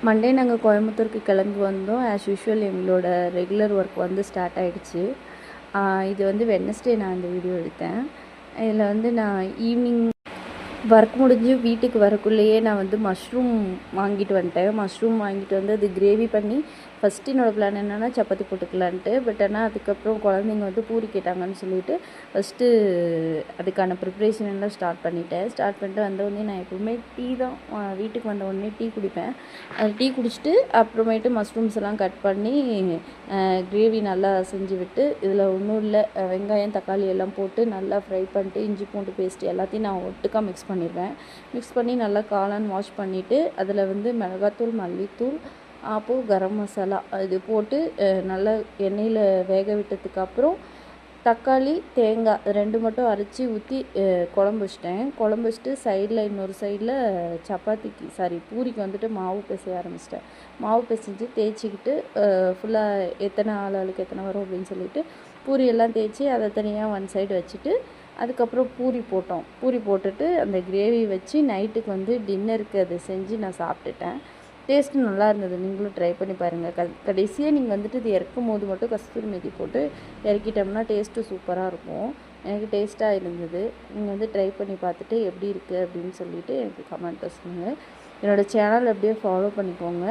Monday நாங்கள் கோயம்புத்தூருக்கு கிளம்பி வந்தோம். ஆஸ் யூஷுவல் எங்களோட ரெகுலர் ஒர்க் வந்து ஸ்டார்ட் ஆகிடுச்சு. இது வந்து வெட்னஸ்டே நான் இந்த வீடியோ எடுத்தேன். இதில் வந்து நான் ஈவினிங் ஒர்க் முடிஞ்சு வீட்டுக்கு வரக்குள்ளேயே நான் வந்து மஷ்ரூம் வாங்கிட்டு வந்துட்டேன். மஷ்ரூம் வாங்கிட்டு வந்து அது கிரேவி பண்ணி ஃபஸ்ட்டு என்னோடய பிளான் என்னென்னா சப்பாத்தி போட்டுக்கலான்ட்டு. பட் ஆனால் அதுக்கப்புறம் குழந்தைங்க வந்து பூரி கேட்டாங்கன்னு சொல்லிவிட்டு ஃபஸ்ட்டு அதுக்கான ப்ரிப்ரேஷன் எல்லாம் ஸ்டார்ட் பண்ணிட்டு வந்தோடனே நான் எப்போவுமே டீ தான் வீட்டுக்கு வந்த உடனே டீ குடிப்பேன். அது டீ குடிச்சிட்டு அப்புறமேட்டு மஷ்ரூம்ஸ் எல்லாம் கட் பண்ணி கிரேவி நல்லா செஞ்சு விட்டு இதில் ஒன்றும் இல்லை, வெங்காயம் தக்காளி எல்லாம் போட்டு நல்லா ஃப்ரை பண்ணிட்டு இஞ்சி பூண்டு பேஸ்ட்டு எல்லாத்தையும் நான் ஒட்டுக்கா மிக்ஸ் பண்ணிடுவேன். மிக்ஸ் பண்ணி நல்லா காளான் வாஷ் பண்ணிவிட்டு அதில் வந்து மிளகாத்தூள், மல்லித்தூள், அப்போது கரம் மசாலா இது போட்டு நல்லா எண்ணெயில் வேக விட்டதுக்கப்புறம் தக்காளி தேங்காய் 2 மட்டும் அரைச்சி ஊற்றி குழம்பு வச்சுட்டு சைடில் இன்னொரு சைடில் பூரிக்கு வந்துட்டு மாவு பிசைய ஆரம்பிச்சிட்டேன். மாவு பிசைஞ்சு தேய்ச்சிக்கிட்டு ஃபுல்லாக எத்தனை ஆளுக்கு எத்தனை வரும் அப்படின்னு சொல்லிட்டு பூரியெல்லாம் தேய்ச்சி அதை தனியாக ஒன் சைடு வச்சுட்டு அதுக்கப்புறம் பூரி போட்டுட்டு அந்த கிரேவி வச்சு நைட்டுக்கு வந்து டின்னருக்கு அதை செஞ்சு நான் சாப்பிட்டுட்டேன். டேஸ்ட்டு நல்லா இருந்தது. நீங்களும் ட்ரை பண்ணி பாருங்கள். கடைசியாக நீங்கள் வந்துட்டு இது இறக்கும் போது மட்டும் கஸ்தூரி மேத்தி போட்டு இறக்கிட்டோம்னா டேஸ்ட்டு சூப்பராக இருக்கும். எனக்கு டேஸ்ட்டாக இருந்தது. நீங்கள் வந்து ட்ரை பண்ணி பார்த்துட்டு எப்படி இருக்குது அப்படின்னு சொல்லிவிட்டு எனக்கு கமெண்ட்டில் சொல்லுங்கள். என்னோடய சேனல் அப்படியே ஃபாலோ பண்ணிக்கோங்க.